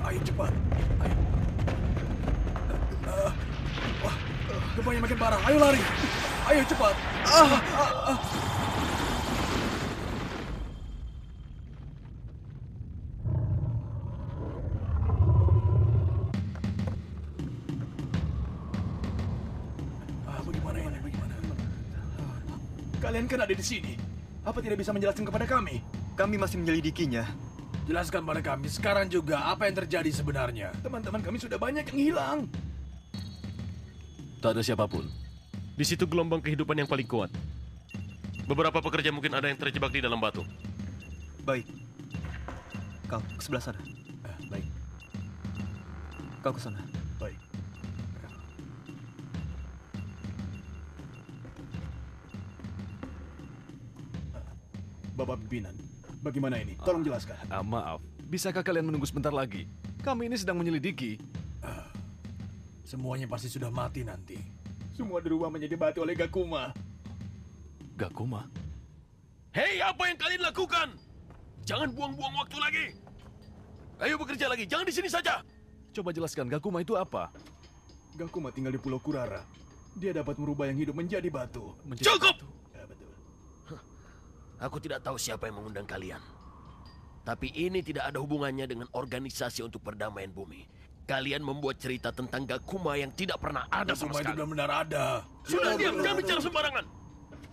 Ayo cepat. Ayo. Wah, gempanya makin parah. Ayo lari. Ayo cepat. Bagaimana ini? Bagaimana? Kalian kan ada di sini. Apa tidak bisa menjelaskan kepada kami? Kami masih menyelidikinya. Jelaskan pada kami sekarang juga apa yang terjadi sebenarnya. Teman-teman kami sudah banyak yang hilang. Tak ada siapapun. Di situ gelombang kehidupan yang paling kuat. Beberapa pekerja mungkin ada yang terjebak di dalam batu. Baik. Kau ke sebelah sana. Baik. Kau ke sana. Baik. Bapak pimpinan, bagaimana ini? Tolong jelaskan. Maaf, bisakah kalian menunggu sebentar lagi? Kami ini sedang menyelidiki. Semuanya pasti sudah mati nanti. Semua dirubah menjadi batu oleh Gakuma. Gakuma? Hei, apa yang kalian lakukan? Jangan buang-buang waktu lagi. Ayo bekerja lagi, jangan di sini saja. Coba jelaskan, Gakuma itu apa? Gakuma tinggal di Pulau Kurara. Dia dapat merubah yang hidup menjadi batu. Cukup! Ya, betul. Aku tidak tahu siapa yang mengundang kalian. Tapi ini tidak ada hubungannya dengan organisasi untuk perdamaian bumi. Kalian membuat cerita tentang Gakuma yang tidak pernah ada sama Gakuma itu sekali. benar-benar ada. Sudah diam, jangan bicara sembarangan.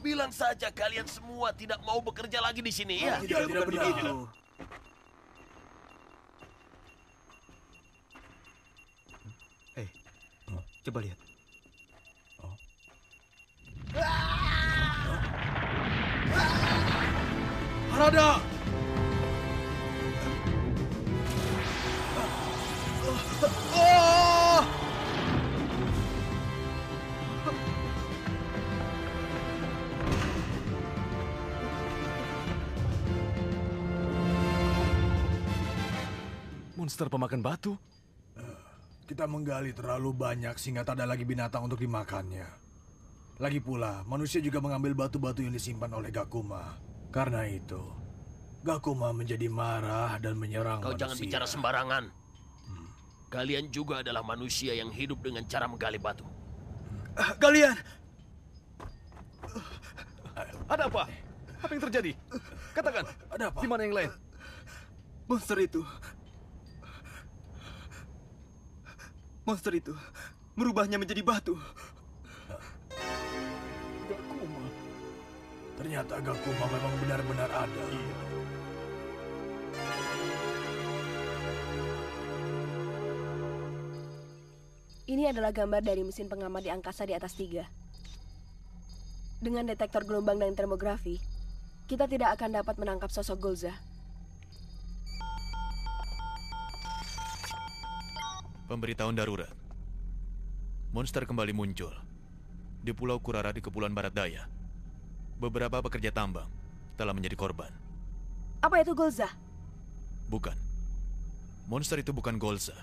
Bilang saja kalian semua tidak mau bekerja lagi di sini, ya? Tidak begitu. Coba lihat. Harada! Monster pemakan batu? Kita menggali terlalu banyak sehingga tak ada lagi binatang untuk dimakannya. Lagi pula, manusia juga mengambil batu-batu yang disimpan oleh Gakuma. Karena itu, Gakuma menjadi marah dan menyerang Kau manusia. jangan bicara sembarangan. Kalian juga adalah manusia yang hidup dengan cara menggali batu. Kalian! Ada apa? Apa yang terjadi? Katakan. Ada apa? Di mana yang lain? Monster itu merubahnya menjadi batu. Gakuma. Ternyata Gakuma memang benar-benar ada. Iya. Ini adalah gambar dari mesin pengamat di angkasa di atas 3. Dengan detektor gelombang dan termografi, kita tidak akan dapat menangkap sosok Golza. Pemberitahuan darurat. Monster kembali muncul di Pulau Kurara di Kepulauan Barat Daya. Beberapa pekerja tambang telah menjadi korban. Apa itu Golza? Bukan. Monster itu bukan Golza.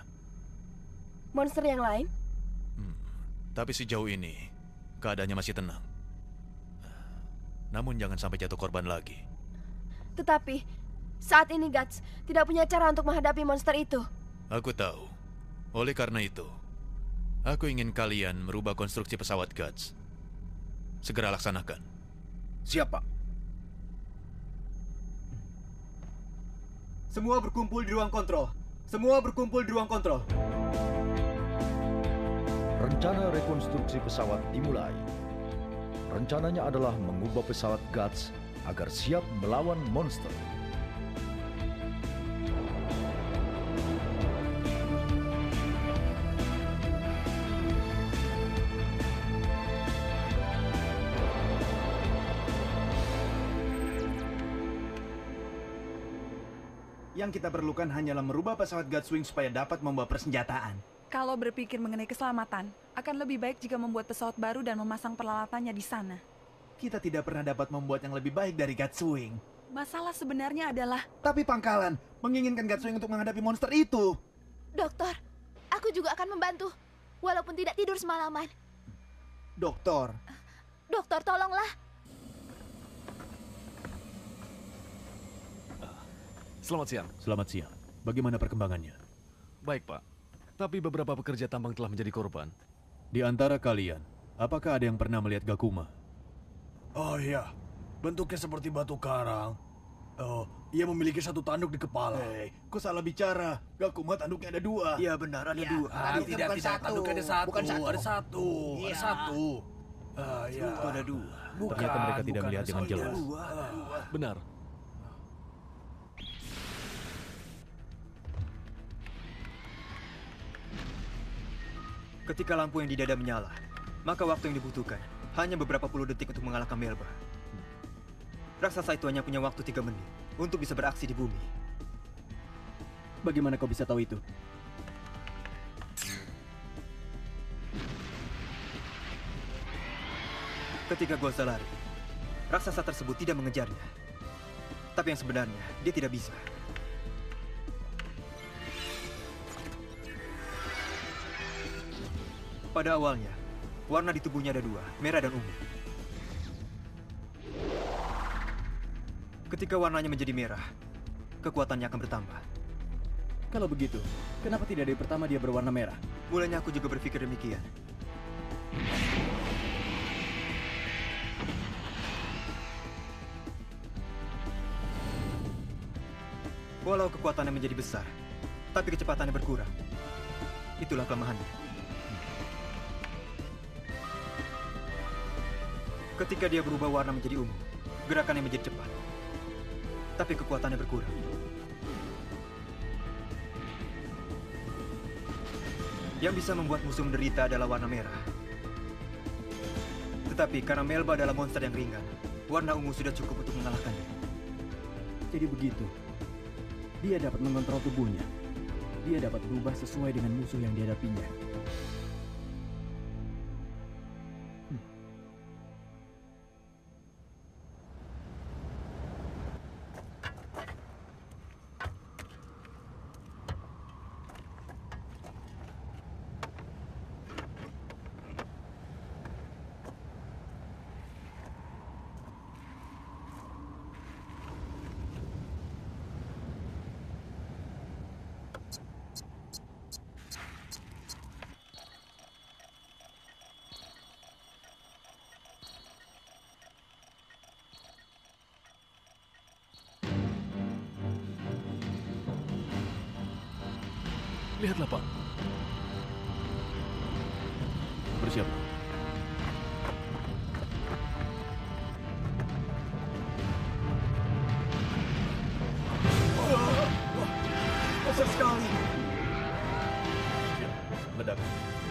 Monster yang lain? Tapi sejauh ini, keadaannya masih tenang. Namun jangan sampai jatuh korban lagi. Tetapi, saat ini Guts tidak punya cara untuk menghadapi monster itu. Aku tahu. Oleh karena itu, aku ingin kalian merubah konstruksi pesawat Guts. Segera laksanakan. Siapa? Semua berkumpul di ruang kontrol. Semua berkumpul di ruang kontrol. Rencana rekonstruksi pesawat dimulai. Rencananya adalah mengubah pesawat Guts agar siap melawan monster. Yang kita perlukan hanyalah merubah pesawat Gutswing supaya dapat membawa persenjataan. Kalau berpikir mengenai keselamatan, akan lebih baik jika membuat pesawat baru dan memasang peralatannya di sana. Kita tidak pernah dapat membuat yang lebih baik dari Gutswing. Masalah sebenarnya adalah... Tapi pangkalan menginginkan Gutswing untuk menghadapi monster itu. Dokter, aku juga akan membantu, walaupun tidak tidur semalaman. Dokter. Dokter, tolonglah. Selamat siang. Selamat siang. Bagaimana perkembangannya? Baik, Pak. Tapi beberapa pekerja tambang telah menjadi korban. Di antara kalian, apakah ada yang pernah melihat Gakuma? Oh iya, bentuknya seperti batu karang. Oh, ia memiliki satu tanduk di kepala. Hei, kau salah bicara. Gakuma tanduknya ada 2. Iya benar, ada 2. Tidak, tanduknya ada satu. Bukan satu. Ada satu. Iya. Ada satu. Iya. Itu ada 2. Bukan, Ternyata mereka tidak bukan, melihat dengan ada jelas. Benar. Ketika lampu yang di dada menyala, maka waktu yang dibutuhkan hanya beberapa puluh detik untuk mengalahkan Melba. Raksasa itu hanya punya waktu 3 menit untuk bisa beraksi di bumi. Bagaimana kau bisa tahu itu? Ketika Golza lari, raksasa tersebut tidak mengejarnya. Tapi yang sebenarnya, dia tidak bisa. Pada awalnya, warna di tubuhnya ada 2, merah dan ungu. Ketika warnanya menjadi merah, kekuatannya akan bertambah. Kalau begitu, kenapa tidak dari pertama dia berwarna merah? Mulanya aku juga berpikir demikian. Walau kekuatannya menjadi besar, tapi kecepatannya berkurang. Itulah kelemahannya. Ketika dia berubah warna menjadi ungu, gerakannya menjadi cepat. Tapi kekuatannya berkurang. Yang bisa membuat musuh menderita adalah warna merah. Tetapi karena Melba adalah monster yang ringan, warna ungu sudah cukup untuk mengalahkannya. Jadi begitu. Dia dapat mengontrol tubuhnya. Dia dapat berubah sesuai dengan musuh yang dihadapinya. Lihatlah, Pak. Bersiap. Besar sekali. Ledak.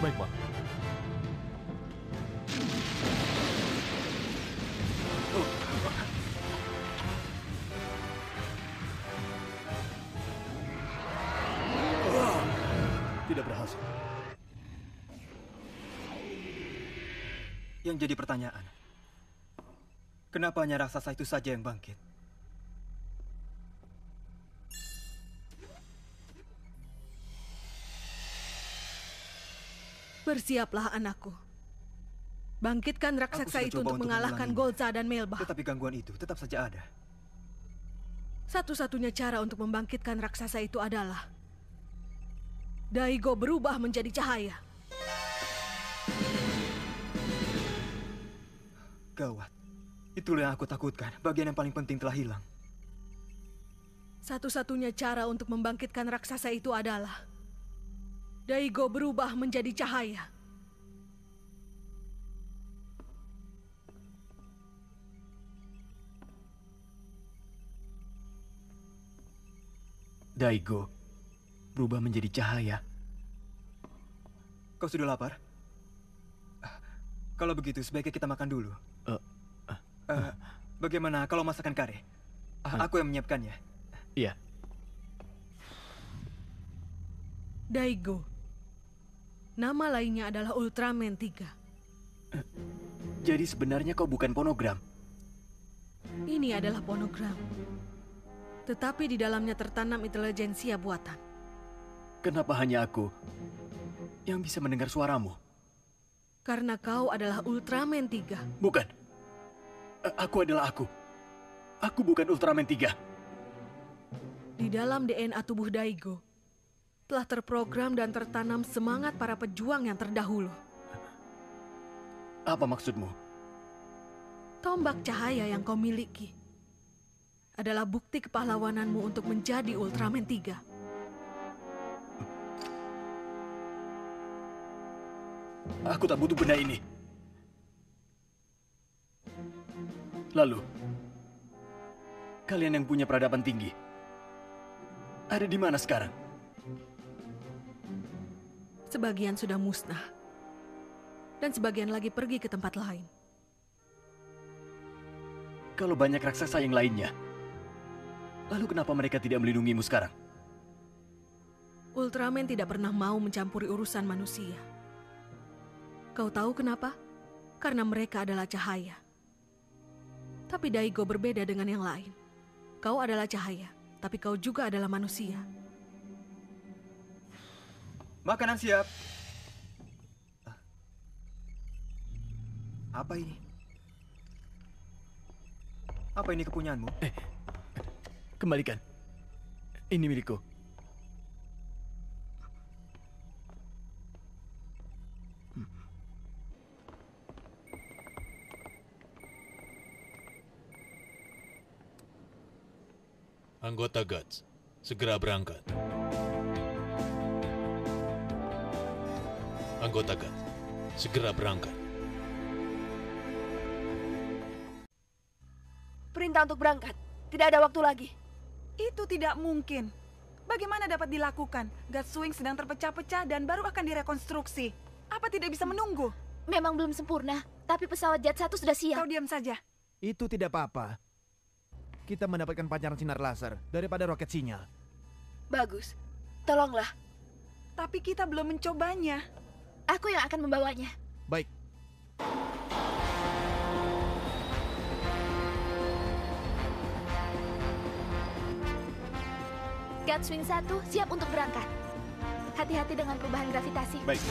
Baik, Pak. Tidak berhasil. Yang jadi pertanyaan, kenapa hanya raksasa itu saja yang bangkit? Bersiaplah anakku. Bangkitkan raksasa Aku sudah itu coba untuk mengalahkan mengulanginya. Golza dan Melba. Tetapi gangguan itu tetap saja ada. Satu-satunya cara untuk membangkitkan raksasa itu adalah Daigo berubah menjadi cahaya. Gawat. Itulah yang aku takutkan. Bagian yang paling penting telah hilang. Satu-satunya cara untuk membangkitkan raksasa itu adalah Daigo berubah menjadi cahaya. Daigo berubah menjadi cahaya. Kau sudah lapar? Kalau begitu, sebaiknya kita makan dulu. Bagaimana kalau masakan kare? Aku yang menyiapkannya. Iya. Daigo. Nama lainnya adalah Ultraman 3. Jadi sebenarnya kau bukan fonogram. Ini adalah fonogram. Tetapi di dalamnya tertanam intelijensia buatan. Kenapa hanya aku yang bisa mendengar suaramu? Karena kau adalah Ultraman 3. Bukan. Aku adalah aku. Aku bukan Ultraman 3. Di dalam DNA tubuh Daigo telah terprogram dan tertanam semangat para pejuang yang terdahulu. Apa maksudmu? Tombak cahaya yang kau miliki adalah bukti kepahlawananmu untuk menjadi Ultraman 3. Aku tak butuh benda ini. Lalu, kalian yang punya peradaban tinggi, ada di mana sekarang? Sebagian sudah musnah, dan sebagian lagi pergi ke tempat lain. Kalau banyak raksasa yang lainnya, lalu kenapa mereka tidak melindungimu sekarang? Ultraman tidak pernah mau mencampuri urusan manusia. Kau tahu kenapa? Karena mereka adalah cahaya. Tapi Daigo berbeda dengan yang lain. Kau adalah cahaya, tapi kau juga adalah manusia. Makanan siap. Apa ini? Apa ini kepunyaanmu? Kembalikan. Ini milikku. Anggota Guts, segera berangkat. Anggota Guts, segera berangkat. Perintah untuk berangkat. Tidak ada waktu lagi. Itu tidak mungkin. Bagaimana dapat dilakukan? Gutswing sedang terpecah-pecah dan baru akan direkonstruksi. Apa tidak bisa menunggu? Memang belum sempurna, tapi pesawat Jet 1 sudah siap. Kau diam saja. Itu tidak apa-apa. Kita mendapatkan pancaran sinar laser daripada roket sinyal. Bagus. Tolonglah. Tapi kita belum mencobanya. Aku yang akan membawanya. Baik. Gutswing 1 siap untuk berangkat. Hati-hati dengan perubahan gravitasi. Baik.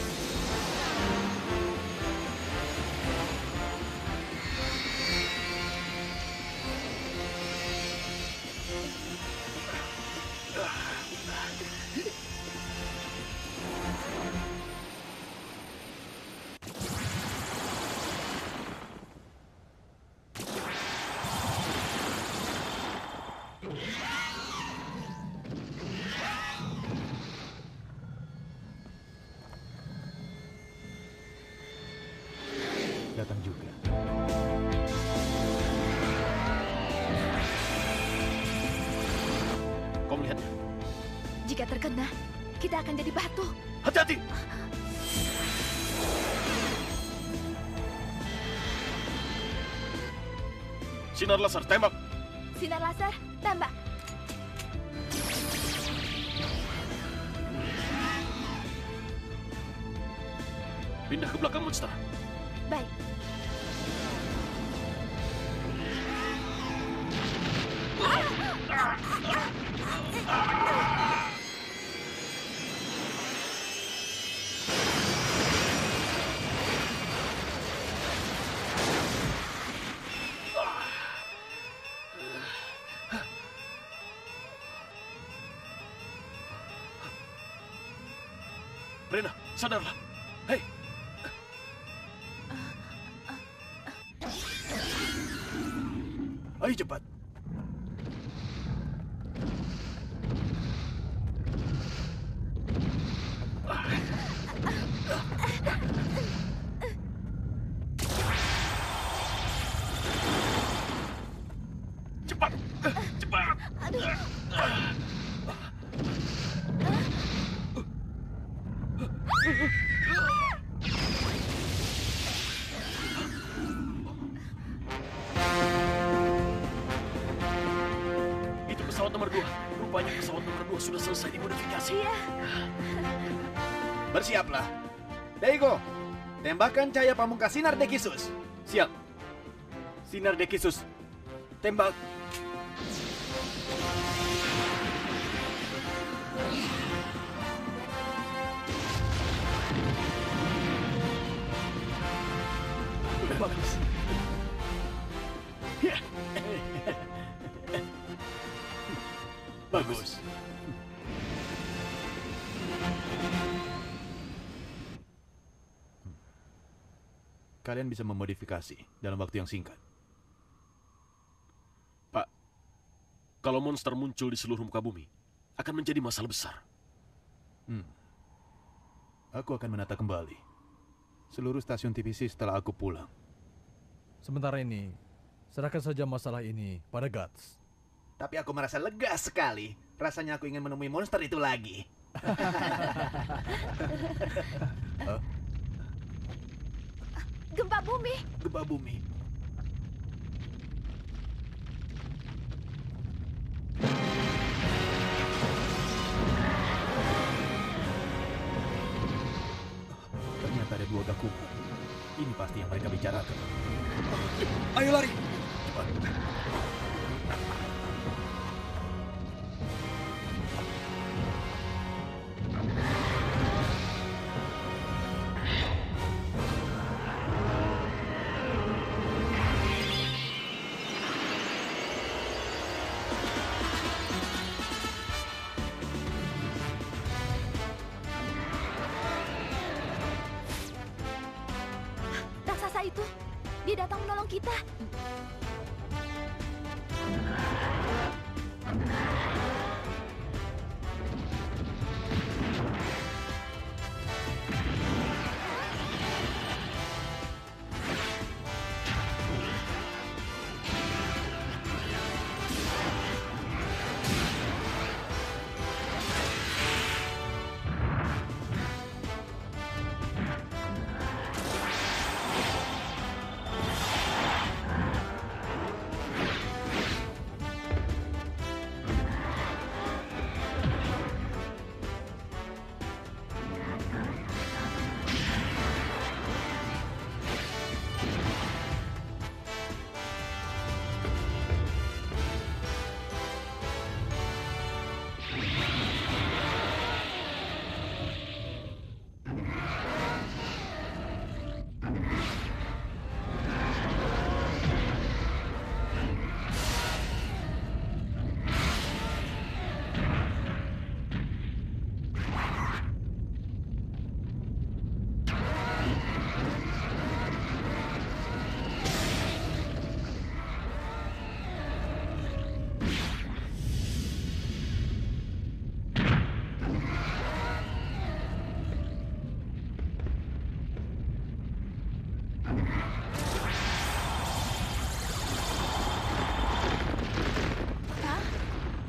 Datang juga. Kau melihatnya? Jika terkena, kita akan jadi batu. Hati-hati! Sinar laser, tembak! Sinar laser, tembak. Pindah ke belakang monster. Baik. Rena, sadarlah. Hei! Ayo cepat. Cepat! Cepat! Itu pesawat nomor 2. Rupanya pesawat nomor 2 sudah selesai dimodifikasi. Iya. Bersiaplah. Daigo, tembakan cahaya pamungkas sinar Dekisus. Siap. Sinar Dekisus. Tembak. Bagus. Bagus. kalian bisa memodifikasi dalam waktu yang singkat. Pak, kalau monster muncul di seluruh muka bumi, akan menjadi masalah besar. Aku akan menata kembali seluruh stasiun TVC setelah aku pulang. Sementara ini, serahkan saja masalah ini pada Guts. Tapi aku merasa lega sekali. Rasanya aku ingin menemui monster itu lagi. Gempa bumi. Gempa bumi. Ternyata ada 2 Gakuma. Ini pasti yang mereka bicarakan. Ayo lari! Cepat. Raksasa itu, dia datang menolong kita.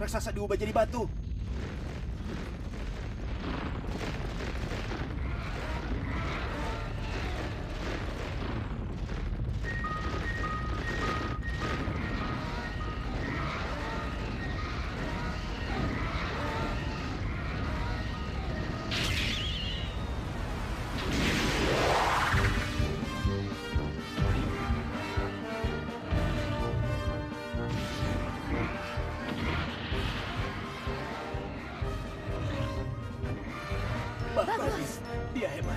Raksasa diubah jadi batu. Bagus. Dia hebat.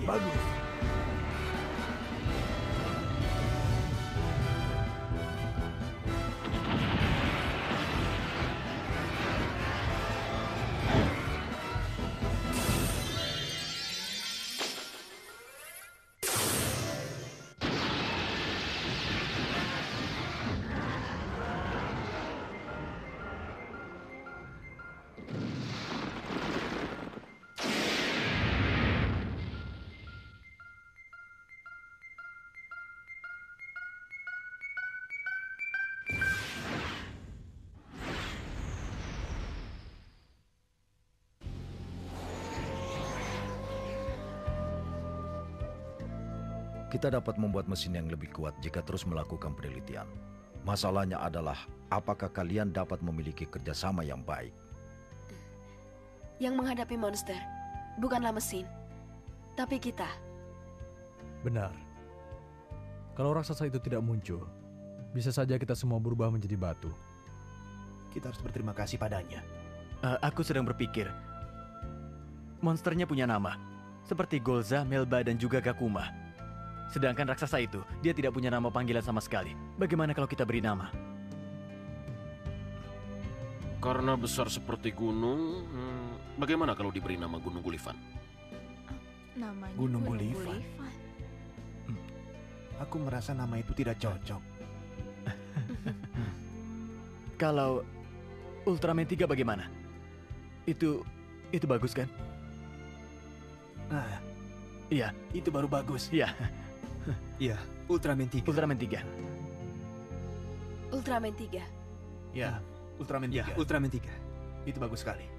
Bagus. Kita dapat membuat mesin yang lebih kuat jika terus melakukan penelitian. Masalahnya adalah, apakah kalian dapat memiliki kerjasama yang baik? Yang menghadapi monster bukanlah mesin, tapi kita. Benar. Kalau raksasa itu tidak muncul, bisa saja kita semua berubah menjadi batu. Kita harus berterima kasih padanya. Aku sedang berpikir. Monsternya punya nama. Seperti Golza, Melba, dan juga Gakuma. Sedangkan raksasa itu, dia tidak punya nama panggilan sama sekali. Bagaimana kalau kita beri nama? Karena besar seperti gunung, bagaimana kalau diberi nama Gunung Gullivan? Namanya Gunung Gullivan. Aku merasa nama itu tidak cocok. Kalau Ultraman 3 bagaimana? Itu bagus kan? Iya. Itu baru bagus. Iya. Iya, Ultraman 3. Ultraman 3. Ultraman 3. Ya, Ultraman 3. Ya, Ultraman 3. Itu bagus sekali.